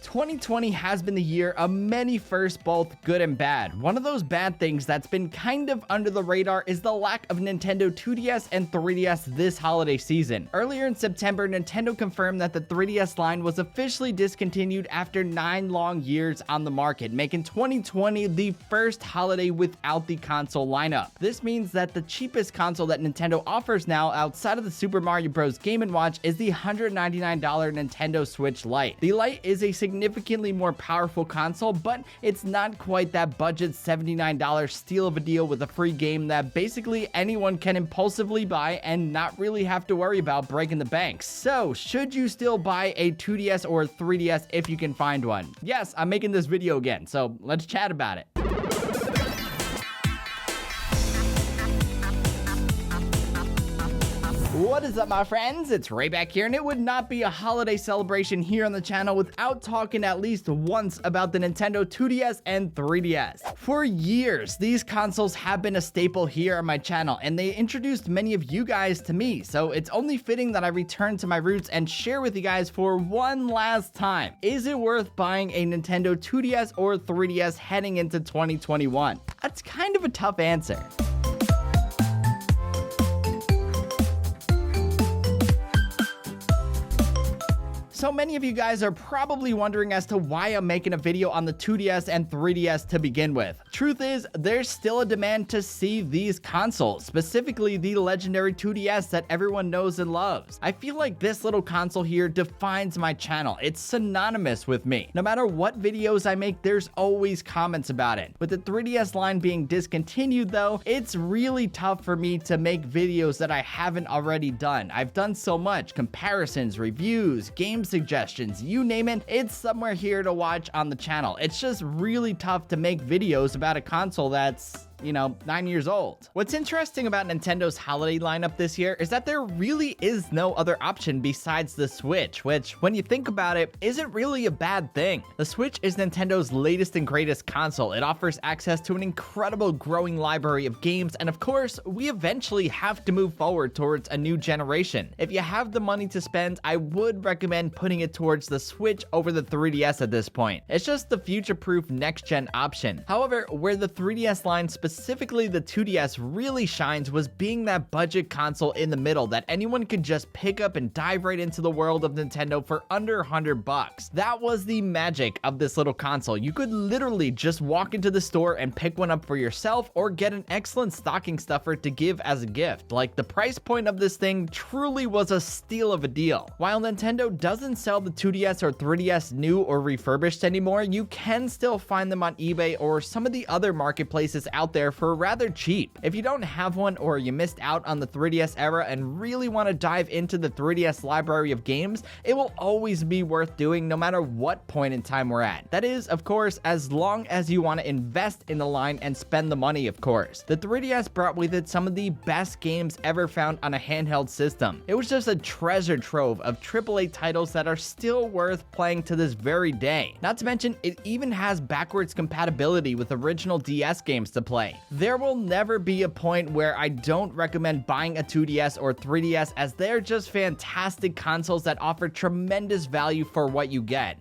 2020 has been the year of many firsts, both good and bad. One of those bad things that's been kind of under the radar is the lack of Nintendo 2DS and 3DS this holiday season. Earlier in September, Nintendo confirmed that the 3DS line was officially discontinued after 9 long years on the market, making 2020 the first holiday without the console lineup. This means that the cheapest console that Nintendo offers now outside of the Super Mario Bros. Game & Watch is the $199 Nintendo Switch Lite. The Lite is a significantly more powerful console, but it's not quite that budget $79 steal of a deal with a free game that basically anyone can impulsively buy and not really have to worry about breaking the bank. So, should you still buy a 2DS or 3DS if you can find one? Yes, I'm making this video again, so let's chat about it. What is up, my friends? It's Ray back here, and it would not be a holiday celebration here on the channel without talking at least once about the Nintendo 2DS and 3DS. For years, these consoles have been a staple here on my channel, and they introduced many of you guys to me, so it's only fitting that I return to my roots and share with you guys for one last time. Is it worth buying a Nintendo 2DS or 3DS heading into 2021? That's kind of a tough answer. So many of you guys are probably wondering as to why I'm making a video on the 2DS and 3DS to begin with. Truth is, there's still a demand to see these consoles, specifically the legendary 2DS that everyone knows and loves. I feel like this little console here defines my channel. It's synonymous with me. No matter what videos I make, there's always comments about it. With the 3DS line being discontinued though, it's really tough for me to make videos that I haven't already done. I've done so much, comparisons, reviews, game suggestions, you name it, it's somewhere here to watch on the channel. It's just really tough to make videos about a console that's 9 years old. What's interesting about Nintendo's holiday lineup this year is that there really is no other option besides the Switch, which, when you think about it, isn't really a bad thing. The Switch is Nintendo's latest and greatest console. It offers access to an incredible growing library of games, and of course, we eventually have to move forward towards a new generation. If you have the money to spend, I would recommend putting it towards the Switch over the 3DS at this point. It's just the future-proof next-gen option. However, where the 3DS line specifically the 2DS really shines was being that budget console in the middle that anyone could just pick up and dive right into the world of Nintendo for under $100. That was the magic of this little console. You could literally just walk into the store and pick one up for yourself or get an excellent stocking stuffer to give as a gift. Like, the price point of this thing truly was a steal of a deal. While Nintendo doesn't sell the 2DS or 3DS new or refurbished anymore, you can still find them on eBay or some of the other marketplaces out there for rather cheap. If you don't have one or you missed out on the 3DS era and really want to dive into the 3DS library of games, it will always be worth doing no matter what point in time we're at. That is, of course, as long as you want to invest in the line and spend the money, of course. The 3DS brought with it some of the best games ever found on a handheld system. It was just a treasure trove of AAA titles that are still worth playing to this very day. Not to mention, it even has backwards compatibility with original DS games to play. There will never be a point where I don't recommend buying a 2DS or 3DS, as they're just fantastic consoles that offer tremendous value for what you get.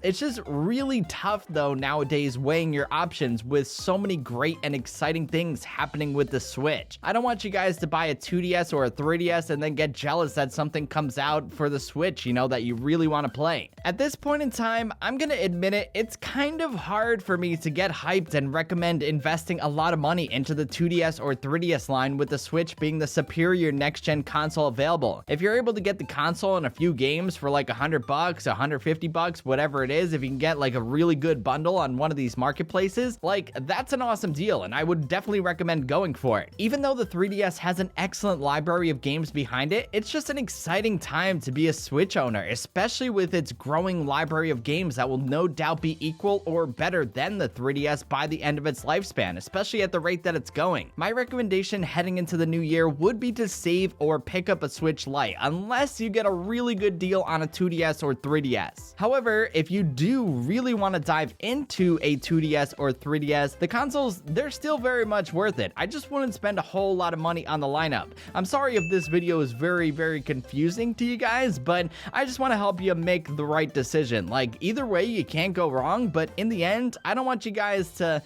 It's just really tough though nowadays weighing your options with so many great and exciting things happening with the Switch. I don't want you guys to buy a 2DS or a 3DS and then get jealous that something comes out for the Switch, that you really want to play. At this point in time, I'm gonna admit it, it's kind of hard for me to get hyped and recommend investing a lot of money into the 2DS or 3DS line, with the Switch being the superior next-gen console available. If you're able to get the console and a few games for like $100, $150, whatever it is, if you can get like a really good bundle on one of these marketplaces, like, that's an awesome deal, and I would definitely recommend going for it. Even though the 3DS has an excellent library of games behind it, it's just an exciting time to be a Switch owner, especially with its growing library of games that will no doubt be equal or better than the 3DS by the end of its lifespan, especially especially at the rate that it's going. My recommendation heading into the new year would be to save or pick up a Switch Lite, unless you get a really good deal on a 2DS or 3DS. However, if you do really want to dive into a 2DS or 3DS, the consoles, they're still very much worth it. I just wouldn't spend a whole lot of money on the lineup. I'm sorry if this video is very confusing to you guys, but I just want to help you make the right decision. Like, either way, you can't go wrong, but in the end, I don't want you guys to,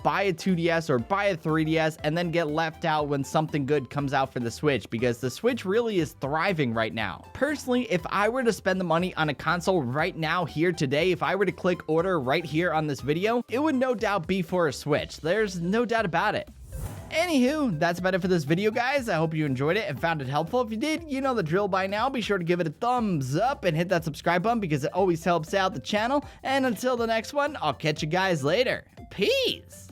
buy a 2DS or buy a 3DS and then get left out when something good comes out for the Switch, because the Switch really is thriving right now. Personally, if I were to spend the money on a console right now, here today, if I were to click order right here on this video, it would no doubt be for a Switch. There's no doubt about it. Anywho, that's about it for this video, guys. I hope you enjoyed it and found it helpful. If you did, you know the drill by now. Be sure to give it a thumbs up and hit that subscribe button, because it always helps out the channel. And until the next one, I'll catch you guys later. Peace!